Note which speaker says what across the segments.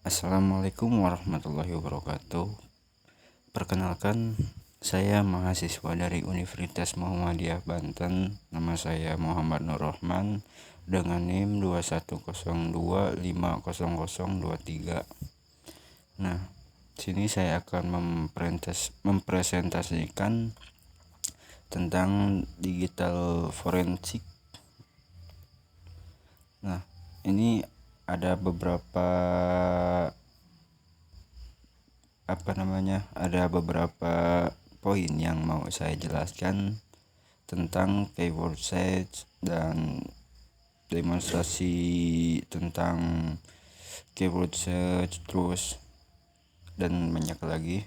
Speaker 1: Assalamualaikum warahmatullahi wabarakatuh. Perkenalkan, saya mahasiswa dari Universitas Muhammadiyah Banten. Nama saya Muhammad Nur Rahman dengan NIM 2102500023. Nah, sini saya akan mempresentasikan tentang digital forensik. Nah, ini ada beberapa poin yang mau saya jelaskan tentang keyword search dan demonstrasi tentang keyword search terus dan banyak lagi.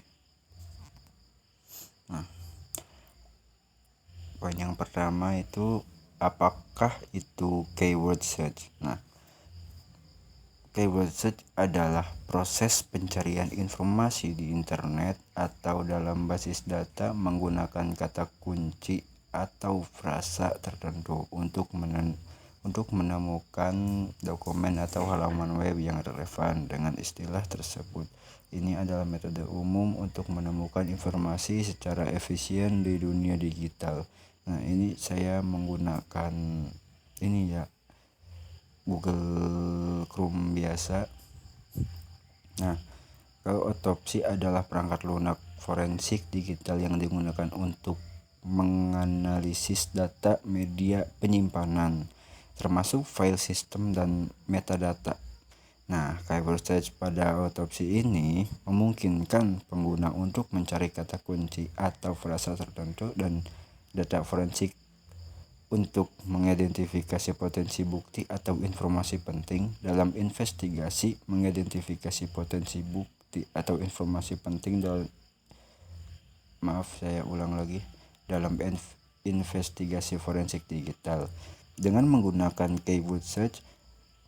Speaker 1: Nah, poin yang pertama itu apakah itu keyword search? Nah, keyword search adalah proses pencarian informasi di internet atau dalam basis data menggunakan kata kunci atau frasa tertentu untuk menemukan dokumen atau halaman web yang relevan dengan istilah tersebut. Ini adalah metode umum untuk menemukan informasi secara efisien di dunia digital. Nah, ini saya menggunakan Google Chrome biasa. Nah, kalau otopsi adalah perangkat lunak forensik digital yang digunakan untuk menganalisis data media penyimpanan, termasuk file sistem dan metadata. Nah, keyword search pada otopsi ini memungkinkan pengguna untuk mencari kata kunci atau frasa tertentu dan data forensik untuk mengidentifikasi potensi bukti atau informasi penting dalam investigasi. Mengidentifikasi potensi bukti atau informasi penting dalam investigasi forensik digital dengan menggunakan keyword search.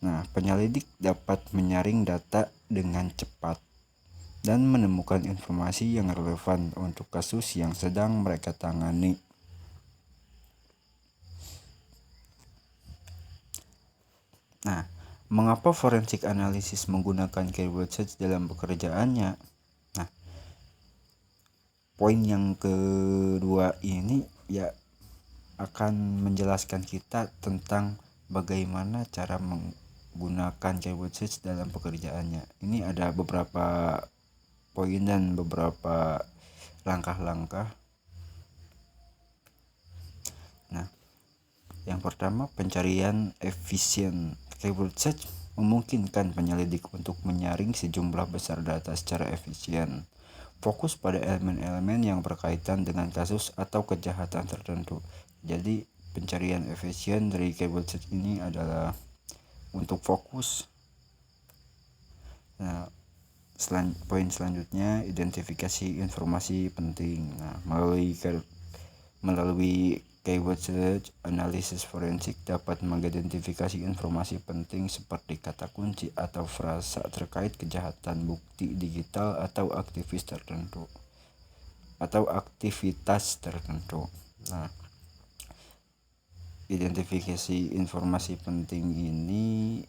Speaker 1: Nah, penyelidik dapat menyaring data dengan cepat dan menemukan informasi yang relevan untuk kasus yang sedang mereka tangani. Nah, mengapa forensik analisis menggunakan keyword search dalam pekerjaannya? Nah, poin yang kedua ini akan menjelaskan kita tentang bagaimana cara menggunakan keyword search dalam pekerjaannya. Ini ada beberapa poin dan beberapa langkah-langkah. Nah, yang pertama, pencarian efisien. Keyword search memungkinkan penyelidik untuk menyaring sejumlah besar data secara efisien. Fokus pada elemen-elemen yang berkaitan dengan kasus atau kejahatan tertentu. Jadi, pencarian efisien dari keyword search ini adalah untuk fokus. Nah, poin selanjutnya, identifikasi informasi penting. Nah, melalui keyword search, analisis forensik dapat mengidentifikasi informasi penting seperti kata kunci atau frasa terkait kejahatan, bukti digital atau aktivitas tertentu. Nah, identifikasi informasi penting ini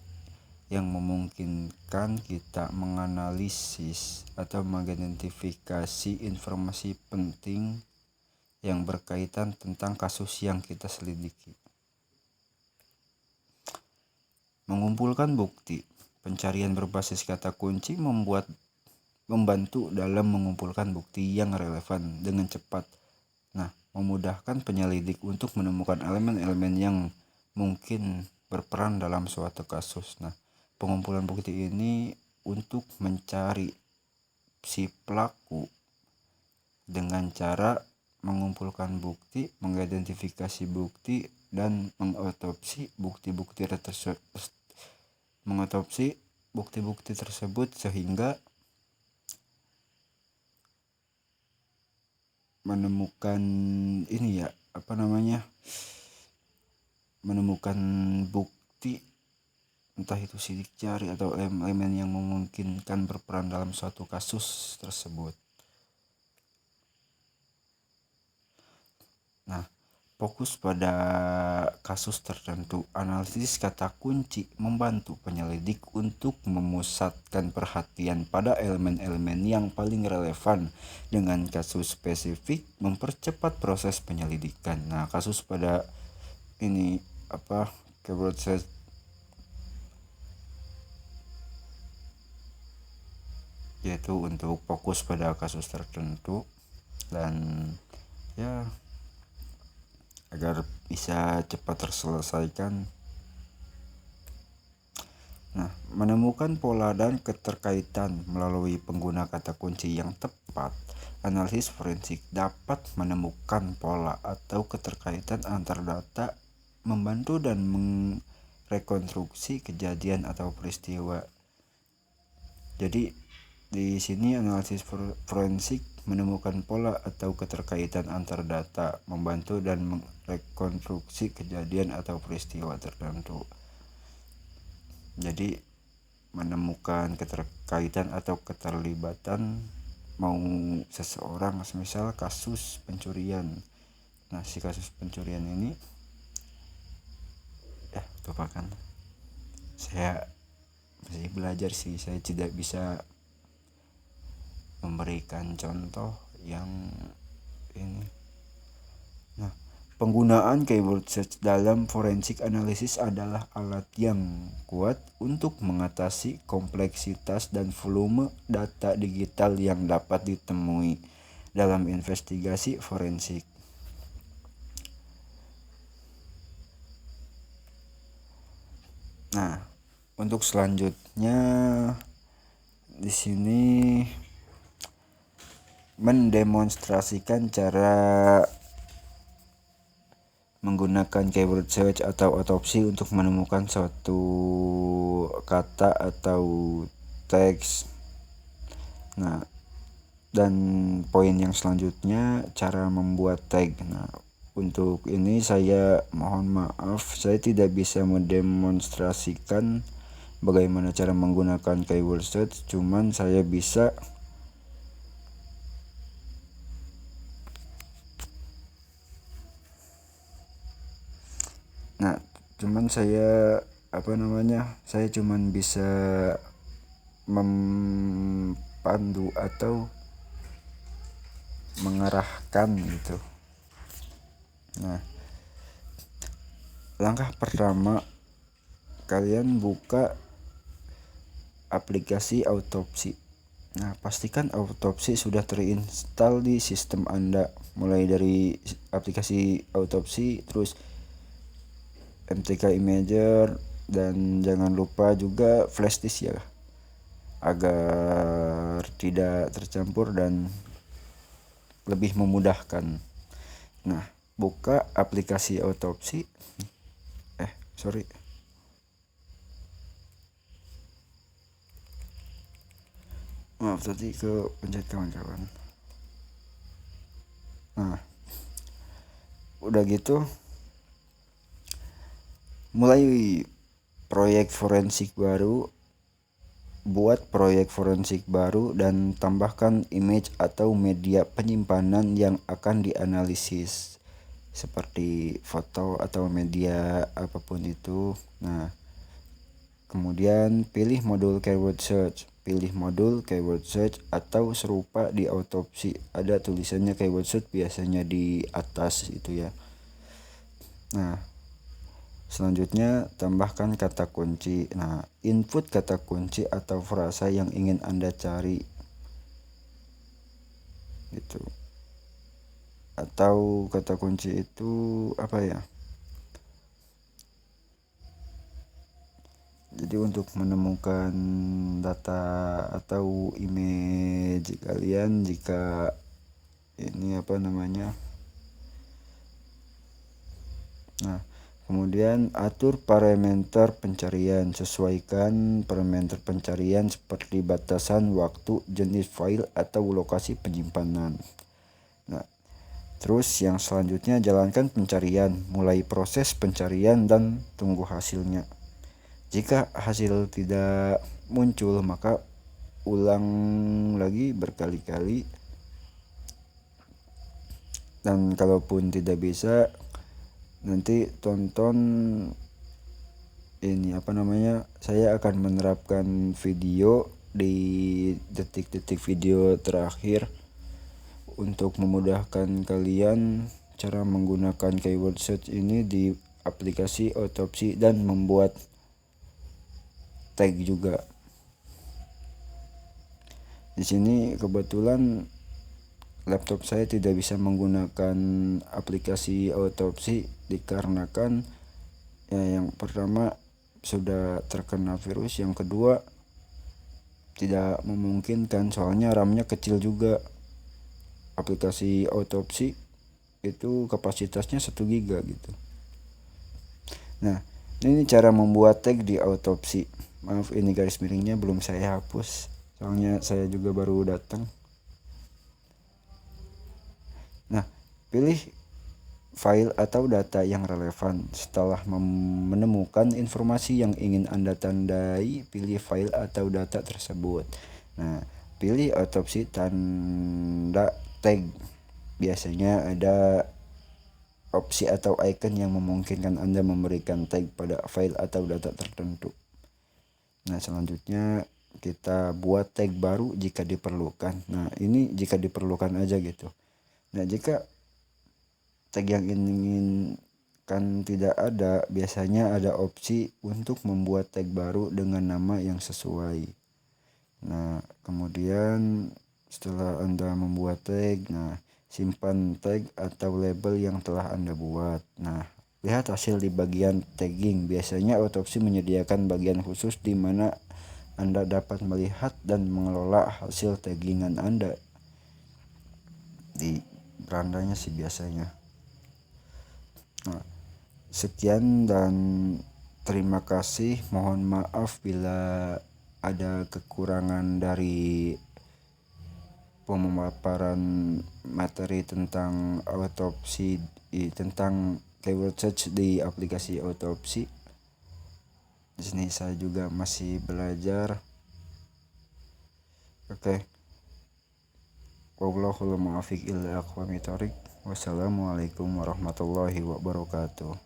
Speaker 1: yang memungkinkan kita menganalisis atau mengidentifikasi informasi penting yang berkaitan tentang kasus yang kita selidiki. Mengumpulkan bukti. Pencarian berbasis kata kunci membantu dalam mengumpulkan bukti yang relevan dengan cepat. Nah, memudahkan penyelidik untuk menemukan elemen-elemen yang mungkin berperan dalam suatu kasus. Nah, pengumpulan bukti ini untuk mencari si pelaku dengan cara mengumpulkan bukti, mengidentifikasi bukti, dan mengotopsi bukti-bukti tersebut sehingga menemukan bukti, entah itu sidik jari atau elemen yang memungkinkan berperan dalam suatu kasus tersebut. Nah, fokus pada kasus tertentu. Analisis kata kunci membantu penyelidik untuk memusatkan perhatian pada elemen-elemen yang paling relevan dengan kasus spesifik, mempercepat proses penyelidikan. Nah, kasus pada ini keyword search yaitu untuk fokus pada kasus tertentu dan ya agar bisa cepat terselesaikan. Nah, menemukan pola dan keterkaitan melalui pengguna kata kunci yang tepat. Analisis forensik dapat menemukan pola atau keterkaitan antar data, membantu dan merekonstruksi kejadian atau peristiwa. Jadi di sini analisis forensik menemukan pola atau keterkaitan antar data, membantu dan merekonstruksi kejadian atau peristiwa tertentu. Jadi menemukan keterkaitan atau keterlibatan mau seseorang, misal kasus pencurian. Nah, si kasus pencurian ini lupakan. Saya masih belajar sih, saya tidak bisa memberikan contoh yang ini. Nah, penggunaan keyword search dalam forensic analysis adalah alat yang kuat untuk mengatasi kompleksitas dan volume data digital yang dapat ditemui dalam investigasi forensik. Nah, untuk selanjutnya di sini mendemonstrasikan cara menggunakan keyword search atau otopsi untuk menemukan suatu kata atau teks. Nah, dan poin yang selanjutnya cara membuat tag. Nah, untuk ini saya mohon maaf, saya tidak bisa mendemonstrasikan bagaimana cara menggunakan keyword search, cuman saya bisa saya cuman bisa mempandu atau mengarahkan gitu. Nah, langkah pertama, kalian buka aplikasi autopsi. Nah, pastikan autopsi sudah terinstall di sistem Anda, mulai dari aplikasi autopsi, terus MTK Imager, dan jangan lupa juga flash disk ya, agar tidak tercampur dan lebih memudahkan. Nah, buka aplikasi autopsi. Maaf tadi ke pencet kawan-kawan. Nah, udah gitu mulai proyek forensik baru, buat proyek forensik baru dan tambahkan image atau media penyimpanan yang akan dianalisis seperti foto atau media apapun itu. Nah, kemudian pilih modul keyword search. Pilih modul keyword search atau serupa di autopsi. Ada tulisannya keyword search biasanya di atas itu ya. Nah, selanjutnya tambahkan kata kunci. Nah, input kata kunci atau frasa yang ingin Anda cari. Gitu. Atau kata kunci itu apa ya? Jadi untuk menemukan data atau image kalian, jika ini Nah, kemudian atur parameter pencarian. Sesuaikan parameter pencarian seperti batasan waktu, jenis file, atau lokasi penyimpanan. Nah, terus yang selanjutnya jalankan pencarian, mulai proses pencarian dan tunggu hasilnya. Jika hasil tidak muncul, maka ulang lagi berkali-kali. Dan kalaupun tidak bisa, nanti tonton ini saya akan menerapkan video di detik-detik video terakhir untuk memudahkan kalian cara menggunakan keyword search ini di aplikasi Otopsi dan membuat tag juga. Di sini kebetulan laptop saya tidak bisa menggunakan aplikasi Otopsi dikarenakan yang pertama sudah terkena virus, yang kedua tidak memungkinkan soalnya RAM-nya kecil juga. Aplikasi Otopsi itu kapasitasnya 1 GB gitu. Nah, ini cara membuat tag di Otopsi. Maaf, ini garis miringnya belum saya hapus, soalnya saya juga baru datang. Nah, pilih file atau data yang relevan. Setelah menemukan informasi yang ingin Anda tandai, pilih file atau data tersebut. Nah, pilih Otopsi tanda tag. Biasanya ada opsi atau icon yang memungkinkan Anda memberikan tag pada file atau data tertentu. Nah, selanjutnya kita buat tag baru jika diperlukan. Nah, ini jika diperlukan aja gitu. Nah, jika tag yang inginkan tidak ada, biasanya ada opsi untuk membuat tag baru dengan nama yang sesuai. Nah, kemudian setelah Anda membuat tag, simpan tag atau label yang telah Anda buat. Nah, lihat hasil di bagian tagging. Biasanya Otopsi menyediakan bagian khusus di mana Anda dapat melihat dan mengelola hasil taggingan Anda. Di berandanya sih biasanya. Nah, sekian dan terima kasih. Mohon maaf bila ada kekurangan dari pemaparan materi tentang Otopsi, tentang keyword search di aplikasi Otopsi. Di sini saya juga masih belajar. Oke. Wallahul muwaffiq ila aqwamit thoriq. Wassalamualaikum warahmatullahi wabarakatuh.